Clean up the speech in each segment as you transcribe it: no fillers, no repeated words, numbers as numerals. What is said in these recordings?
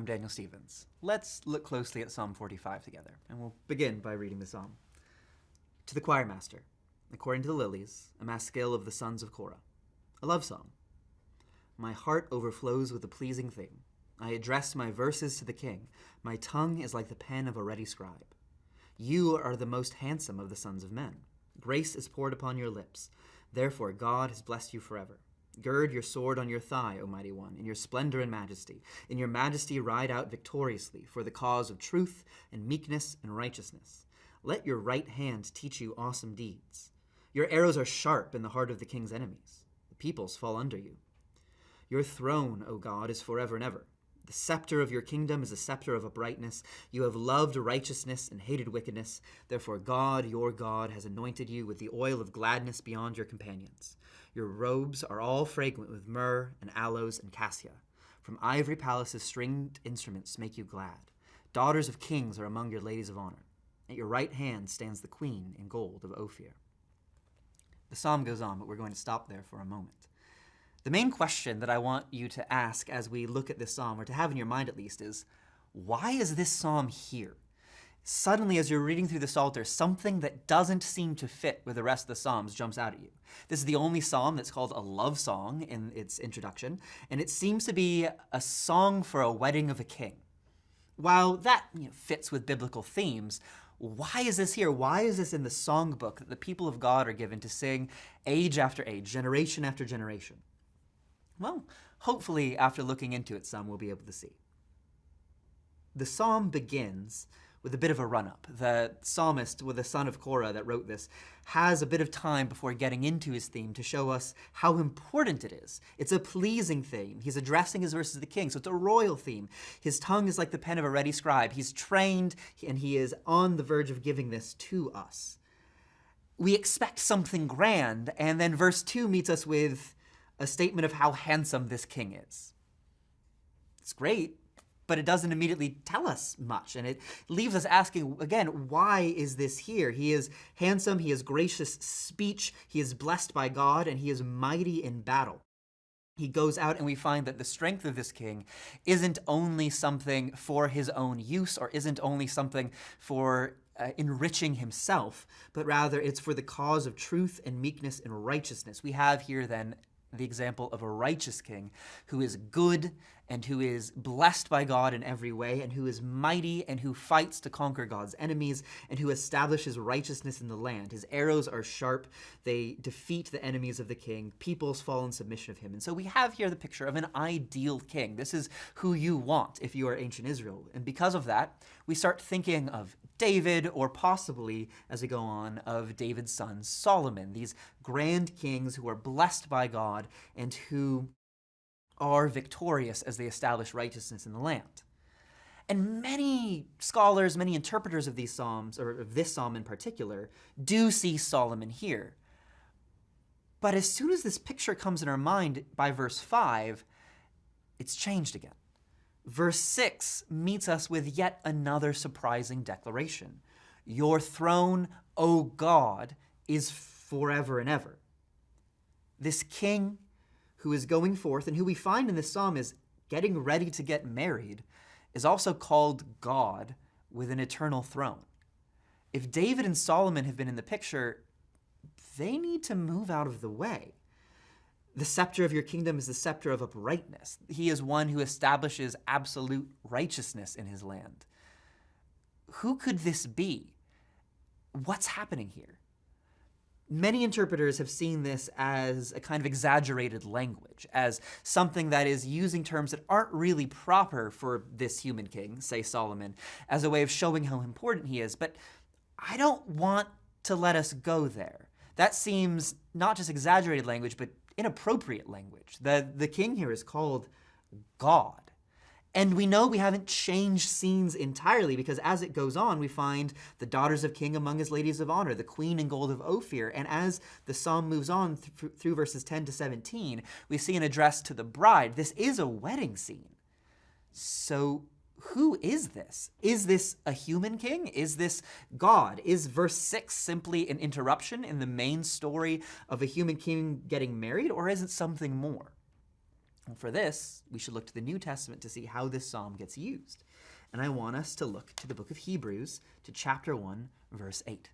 I'm Daniel Stevens. Let's look closely at Psalm 45 together, and we'll begin by reading the psalm. To the choir master, according to the lilies, a maskil of the sons of Korah, a love song. My heart overflows with a pleasing thing. I address my verses to the king. My tongue is like the pen of a ready scribe. You are the most handsome of the sons of men. Grace is poured upon your lips. Therefore God has blessed you forever. Gird your sword on your thigh, O mighty one, in your splendor and majesty. In your majesty ride out victoriously for the cause of truth and meekness and righteousness. Let your right hand teach you awesome deeds. Your arrows are sharp in the heart of the king's enemies. The peoples fall under you. Your throne, O God, is forever and ever. The scepter of your kingdom is a scepter of uprightness. You have loved righteousness and hated wickedness. Therefore God, your God, has anointed you with the oil of gladness beyond your companions. Your robes are all fragrant with myrrh and aloes and cassia. From ivory palaces stringed instruments make you glad. Daughters of kings are among your ladies of honor. At your right hand stands the queen in gold of Ophir. The psalm goes on, but we're going to stop there for a moment. The main question that I want you to ask as we look at this psalm, or to have in your mind at least, is why is this psalm here? Suddenly, as you're reading through the Psalter, something that doesn't seem to fit with the rest of the Psalms jumps out at you. This is the only psalm that's called a love song in its introduction, and it seems to be a song for a wedding of a king. While that fits with biblical themes, why is this here? Why is this in the songbook that the people of God are given to sing age after age, generation after generation? Well, hopefully after looking into it some, we'll be able to see. The psalm begins with a bit of a run-up. The psalmist, with the son of Korah that wrote this, has a bit of time before getting into his theme to show us how important it is. It's a pleasing theme. He's addressing his verses to the king, so it's a royal theme. His tongue is like the pen of a ready scribe. He's trained, and he is on the verge of giving this to us. We expect something grand, and then verse 2 meets us with a statement of how handsome this king is. It's great, but it doesn't immediately tell us much, and it leaves us asking, again, why is this here? He is handsome, he has gracious speech, he is blessed by God, and he is mighty in battle. He goes out, and we find that the strength of this king isn't only something for his own use, or isn't only something for enriching himself, but rather it's for the cause of truth and meekness and righteousness. We have here then the example of a righteous king who is good and who is blessed by God in every way, and who is mighty and who fights to conquer God's enemies, and who establishes righteousness in the land. His arrows are sharp. They defeat the enemies of the king. Peoples fall in submission of him. And so we have here the picture of an ideal king. This is who you want if you are ancient Israel. And because of that, we start thinking of David, or possibly, as we go on, of David's son Solomon, these grand kings who are blessed by God and who are victorious as they establish righteousness in the land. And many scholars, many interpreters of these psalms, or of this psalm in particular, do see Solomon here. But as soon as this picture comes in our mind by verse 5, it's changed again. Verse 6 meets us with yet another surprising declaration. Your throne, O God, is forever and ever. This king who is going forth, and who we find in this psalm is getting ready to get married, is also called God with an eternal throne. If David and Solomon have been in the picture, they need to move out of the way. The scepter of your kingdom is the scepter of uprightness. He is one who establishes absolute righteousness in his land. Who could this be? What's happening here? Many interpreters have seen this as a kind of exaggerated language, as something that is using terms that aren't really proper for this human king, say Solomon, as a way of showing how important he is. But I don't want to let us go there. That seems not just exaggerated language, but inappropriate language. The king here is called God. And we know we haven't changed scenes entirely, because as it goes on, we find the daughters of king among his ladies of honor, the queen in gold of Ophir. And as the psalm moves on through verses 10 to 17, we see an address to the bride. This is a wedding scene. So who is this? Is this a human king? Is this God? Is verse 6 simply an interruption in the main story of a human king getting married, or is it something more? And for this, we should look to the New Testament to see how this psalm gets used. And I want us to look to the book of Hebrews, to chapter 1, verse 8.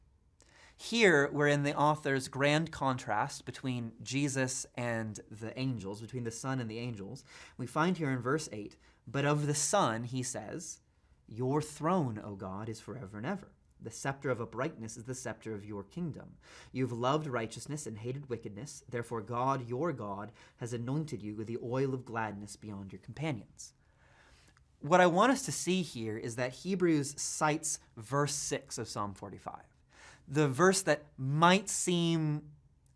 Here, we're in the author's grand contrast between Jesus and the angels, between the Son and the angels. We find here in verse 8, but of the Son, he says, your throne, O God, is forever and ever. The scepter of uprightness is the scepter of your kingdom. You've loved righteousness and hated wickedness. Therefore, God, your God, has anointed you with the oil of gladness beyond your companions. What I want us to see here is that Hebrews cites verse 6 of Psalm 45. The verse that might seem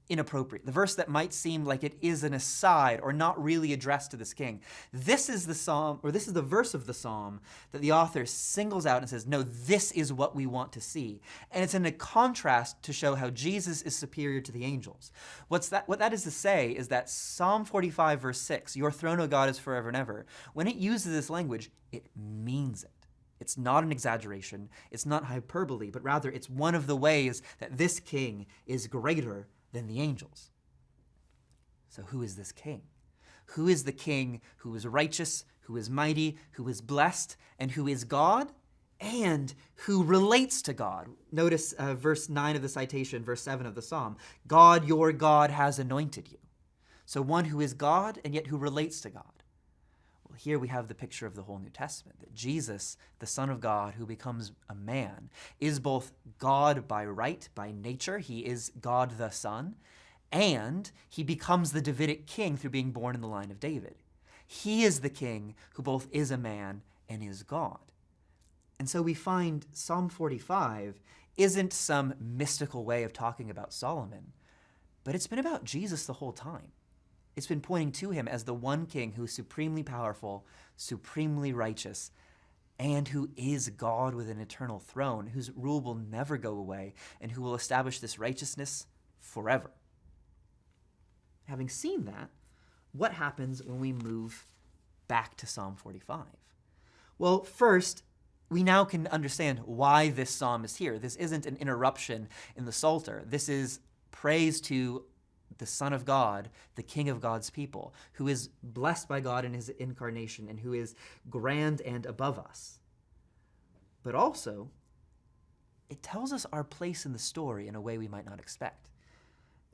inappropriate, the verse that might seem like it is an aside or not really addressed to this king. This is the psalm, or this is the verse of the psalm that the author singles out and says, no, this is what we want to see. And it's in a contrast to show how Jesus is superior to the angels. What that is to say is that Psalm 45 verse 6, your throne, O God, is forever and ever, when it uses this language, it means it. It's not an exaggeration, it's not hyperbole, but rather it's one of the ways that this king is greater than the angels. So who is this king? Who is the king who is righteous, who is mighty, who is blessed, and who is God, and who relates to God? Notice verse 9 of the citation, verse 7 of the psalm. God, your God, has anointed you. So one who is God and yet who relates to God. Well, here we have the picture of the whole New Testament, that Jesus, the Son of God, who becomes a man, is both God by right, by nature. He is God the Son, and he becomes the Davidic king through being born in the line of David. He is the king who both is a man and is God. And so we find Psalm 45 isn't some mystical way of talking about Solomon, but it's been about Jesus the whole time. It's been pointing to him as the one king who is supremely powerful, supremely righteous, and who is God with an eternal throne, whose rule will never go away, and who will establish this righteousness forever. Having seen that, what happens when we move back to Psalm 45? Well, first, we now can understand why this psalm is here. This isn't an interruption in the Psalter. This is praise to the Son of God, the King of God's people, who is blessed by God in his incarnation and who is grand and above us. But also, it tells us our place in the story in a way we might not expect.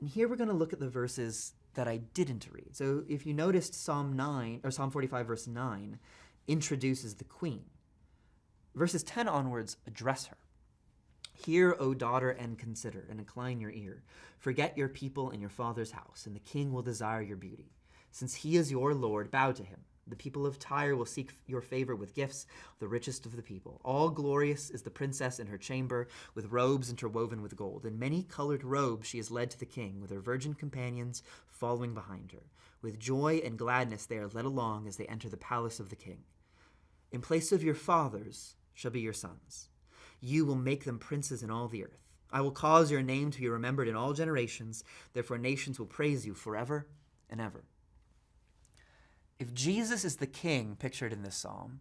And here we're going to look at the verses that I didn't read. So if you noticed, Psalm 45 verse 9 introduces the queen. Verses 10 onwards address her. Hear, O daughter, and consider, and incline your ear. Forget your people and your father's house, and the king will desire your beauty. Since he is your Lord, bow to him. The people of Tyre will seek your favor with gifts, the richest of the people. All glorious is the princess in her chamber, with robes interwoven with gold. In many-colored robes she is led to the king, with her virgin companions following behind her. With joy and gladness they are led along as they enter the palace of the king. In place of your fathers shall be your sons. You will make them princes in all the earth. I will cause your name to be remembered in all generations. Therefore nations will praise you forever and ever. If Jesus is the king pictured in this psalm,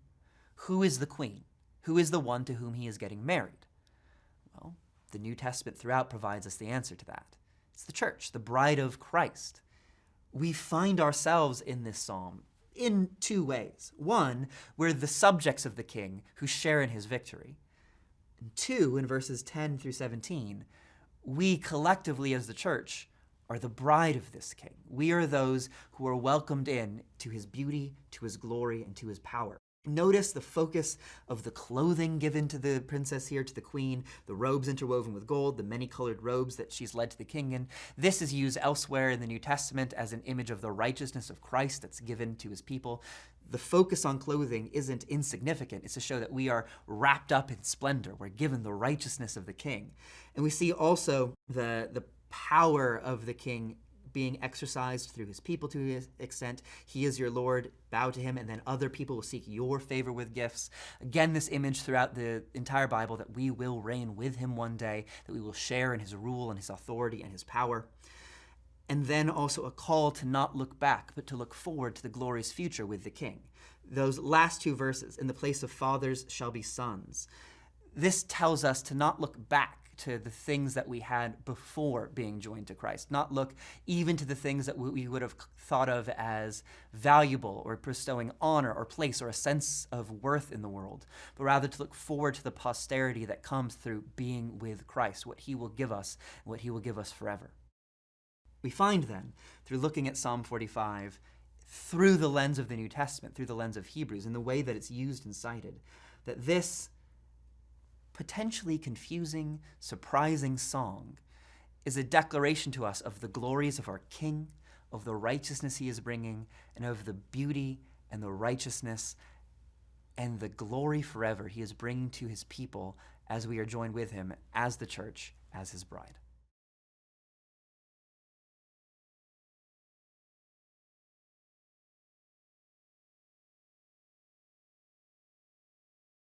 who is the queen? Who is the one to whom he is getting married? Well, the New Testament throughout provides us the answer to that. It's the church, the bride of Christ. We find ourselves in this psalm in two ways. One, we're the subjects of the king who share in his victory. And two, in verses 10 through 17, we collectively as the church are the bride of this king. We are those who are welcomed in to his beauty, to his glory, and to his power. Notice the focus of the clothing given to the princess here, to the queen, the robes interwoven with gold, the many-colored robes that she's led to the king in. This is used elsewhere in the New Testament as an image of the righteousness of Christ that's given to his people. The focus on clothing isn't insignificant. It's to show that we are wrapped up in splendor. We're given the righteousness of the king. And we see also the power of the king being exercised through his people to his extent. He is your Lord, bow to him, and then other people will seek your favor with gifts. Again, this image throughout the entire Bible that we will reign with him one day, that we will share in his rule and his authority and his power. And then also a call to not look back, but to look forward to the glorious future with the king. Those last two verses, in the place of fathers shall be sons. This tells us to not look back, to the things that we had before being joined to Christ, not look even to the things that we would have thought of as valuable or bestowing honor or place or a sense of worth in the world, but rather to look forward to the posterity that comes through being with Christ, what he will give us, and what he will give us forever. We find then, through looking at Psalm 45, through the lens of the New Testament, through the lens of Hebrews, in the way that it's used and cited, that this potentially confusing, surprising song is a declaration to us of the glories of our King, of the righteousness he is bringing, and of the beauty and the righteousness and the glory forever he is bringing to his people as we are joined with him as the church, as his bride.